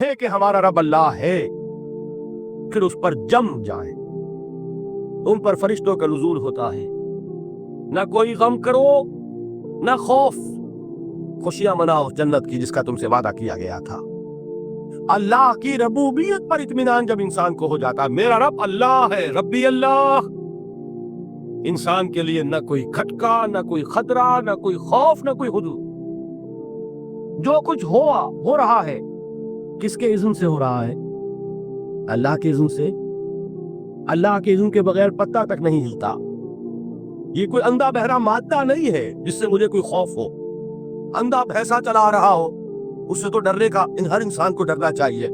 ہے کہ ہمارا رب اللہ ہے، پھر اس پر جم جائیں، ان پر فرشتوں کا نزول ہوتا ہے، نہ کوئی غم کرو نہ خوف، خوشیاں مناؤ جنت کی جس کا تم سے وعدہ کیا گیا تھا۔ اللہ کی ربوبیت پر اطمینان جب انسان کو ہو جاتا، میرا رب اللہ ہے، ربی اللہ، انسان کے لیے نہ کوئی کھٹکا، نہ کوئی خطرہ، نہ کوئی خوف، نہ کوئی حدود۔ جو کچھ ہو رہا ہے کس کے اذن سے ہو رہا ہے؟ اللہ کے اذن سے۔ اللہ کے اذن کے بغیر پتہ تک نہیں ہلتا۔ یہ کوئی اندھا بہرا مادہ نہیں ہے جس سے مجھے کوئی خوف ہو۔ اندھا بھینسا چلا رہا ہو اس سے تو ڈرنے کا ہر انسان کو ڈرنا چاہیے،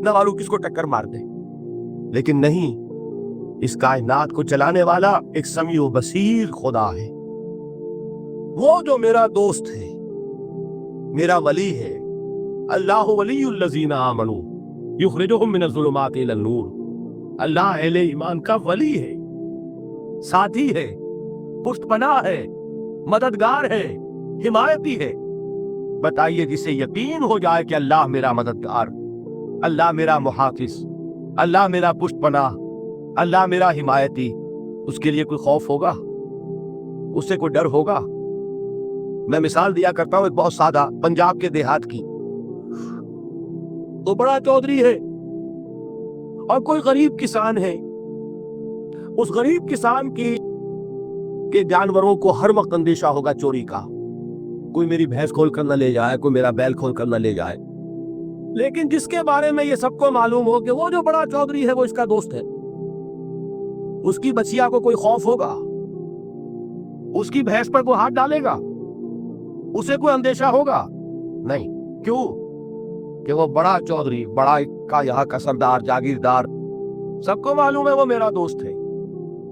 نہ معلوم کس کو ٹکر مار دے، لیکن نہیں، اس کائنات کو چلانے والا ایک سمیع و بصیر خدا ہے، وہ جو میرا دوست ہے، میرا ولی ہے۔ اللہ ولی الذین آمنوا یخرجہم من الظلمات الی النور۔ اللہ اہل ایمان کا ولی ہے، ساتھی ہے، پشت پناہ ہے، مددگار ہے، حمایتی ہے۔ بتائیے جسے یقین ہو جائے کہ اللہ میرا مددگار، اللہ میرا محافظ، اللہ میرا پشت پناہ، اللہ میرا حمایتی، اس کے لیے کوئی خوف ہوگا؟ اس سے کوئی ڈر ہوگا؟ میں مثال دیا کرتا ہوں ایک بہت سادہ پنجاب کے دیہات کی۔ تو بڑا چودھری ہے اور کوئی غریب کسان ہے۔ اس غریب کسان کے جانوروں کو ہر وقت اندیشہ ہوگا چوری کا، کوئی میری بھینس کھول کر نہ لے جائے، کوئی میرا بیل کھول کر نہ لے جائے۔ لیکن جس کے بارے میں یہ سب کو معلوم ہو کہ وہ جو بڑا چودھری ہے وہ اس کا دوست ہے، اس کی بچیا کو کوئی خوف ہوگا؟ اس کی بھینس پر کوئی ہاتھ ڈالے گا؟ اسے کوئی اندیشہ ہوگا؟ نہیں۔ کیوں؟ کہ وہ بڑا چودھری، بڑا کا یہاں کا سردار، جاگیردار، سب کو معلوم ہے وہ میرا دوست ہے،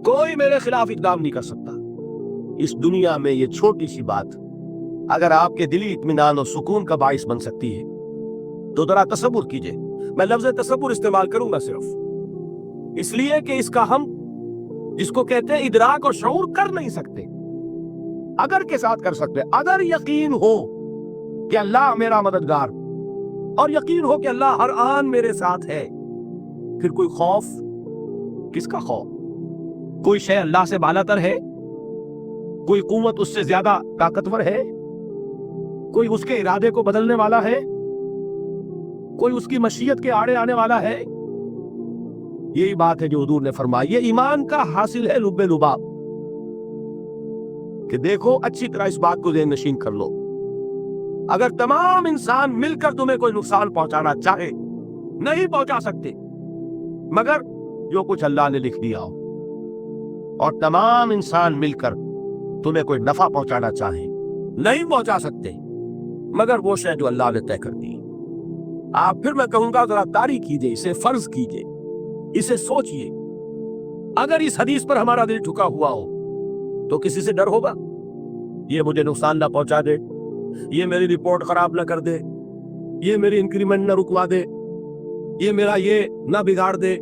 کوئی میرے خلاف اقدام نہیں کر سکتا۔ اس دنیا میں یہ چھوٹی سی بات اگر آپ کے دلی اطمینان اور سکون کا باعث بن سکتی ہے تو ذرا تصور کیجئے۔ میں لفظ تصور استعمال کروں گا صرف اس لیے کہ اس کا ہم جس کو کہتے ہیں ادراک اور شعور کر نہیں سکتے، اگر کے ساتھ کر سکتے۔ اگر یقین ہو کہ اللہ میرا مددگار اور یقین ہو کہ اللہ ہر آن میرے ساتھ ہے، پھر کوئی خوف؟ کس کا خوف؟ کوئی شے اللہ سے بالاتر ہے؟ کوئی قوت اس سے زیادہ طاقتور ہے؟ کوئی اس کے ارادے کو بدلنے والا ہے؟ کوئی اس کی مشیت کے آڑے آنے والا ہے؟ یہی بات ہے جو حضور نے فرمائی، یہ ایمان کا حاصل ہے لب لباب، کہ دیکھو اچھی طرح اس بات کو ذہن نشین کر لو، اگر تمام انسان مل کر تمہیں کوئی نقصان پہنچانا چاہے نہیں پہنچا سکتے، مگر جو کچھ اللہ نے لکھ دیا ہو، اور تمام انسان مل کر تمہیں کوئی نفع پہنچانا چاہے نہیں پہنچا سکتے، مگر وہ شے جو اللہ نے طے کر دی۔ آپ پھر میں کہوں گا ذرا طاری کیجئے، اسے فرض کیجئے، اسے سوچئے، اگر اس حدیث پر ہمارا دل جھکا ہوا ہو تو کسی سے ڈر ہوگا؟ یہ مجھے نقصان نہ پہنچا دے، یہ میری رپورٹ خراب نہ کر دے، یہ میری انکریمنٹ نہ رکوا دے، یہ میرا یہ نہ بگاڑ دے،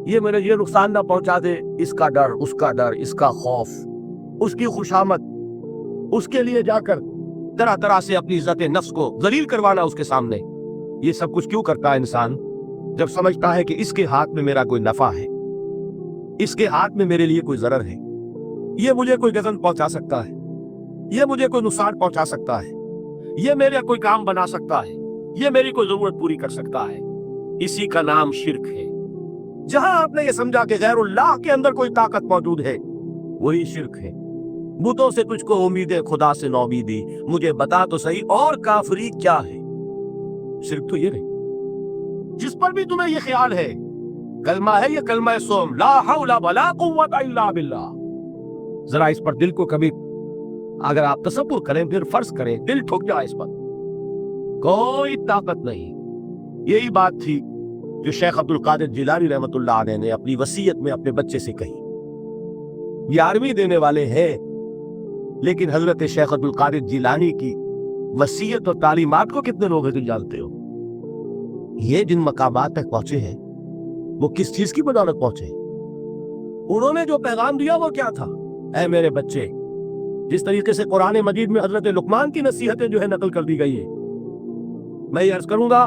یہ میرے یہ نقصان نہ پہنچا دے۔ اس کا ڈر، اس کا ڈر، اس کا خوف، اس کی خوشامد، اس کے لیے جا کر طرح طرح سے اپنی عزت نفس کو ذلیل کروانا اس کے سامنے، یہ سب کچھ کیوں کرتا ہے انسان؟ جب سمجھتا ہے کہ اس کے ہاتھ میں میرا کوئی نفع ہے، اس کے ہاتھ میں میرے لیے کوئی ضرر ہے، یہ مجھے کوئی غضب پہنچا سکتا ہے، یہ مجھے کوئی نقصان پہنچا سکتا ہے، یہ میرا کوئی کام بنا سکتا ہے، یہ میری کوئی ضرورت پوری کر سکتا ہے، اسی کا نام شرک ہے۔ جہاں آپ نے یہ سمجھا کہ غیر اللہ کے اندر کوئی طاقت موجود ہے، وہی شرک ہے۔ بتوں سے تجھ کو امید ہے، خدا سے نومیدی، مجھے بتا تو صحیح اور کافری کیا ہے؟ شرک تو یہ ہے۔ جس پر بھی تمہیں یہ خیال ہے کلمہ ہے، یہ کلمہ سوم، لا حول ولا قوت الا باللہ، ذرا اس پر دل کو کبھی اگر آپ تصور کریں، پھر فرض کریں، دل ٹھک جائے، اس پر کوئی طاقت نہیں۔ یہی بات تھی جو شیخ عبد القادر جیلانی رحمۃ اللہ علیہ نے اپنی وصیت میں اپنے بچے سے کہی۔ 11ویں دینے والے ہیں، لیکن حضرت شیخ عبد القادر جیلانی کی وصیت اور تعلیمات کو کتنے لوگ ہیں جانتے ہو؟ یہ جن مقامات تک پہنچے ہیں وہ کس چیز کی بدولت پہنچے؟ انہوں نے جو پیغام دیا وہ کیا تھا؟ اے میرے بچے، جس طریقے سے قرآن مجید میں حضرت لقمان کی نصیحتیں جو ہے نقل کر دی گئی ہے، میں یہ عرض کروں گا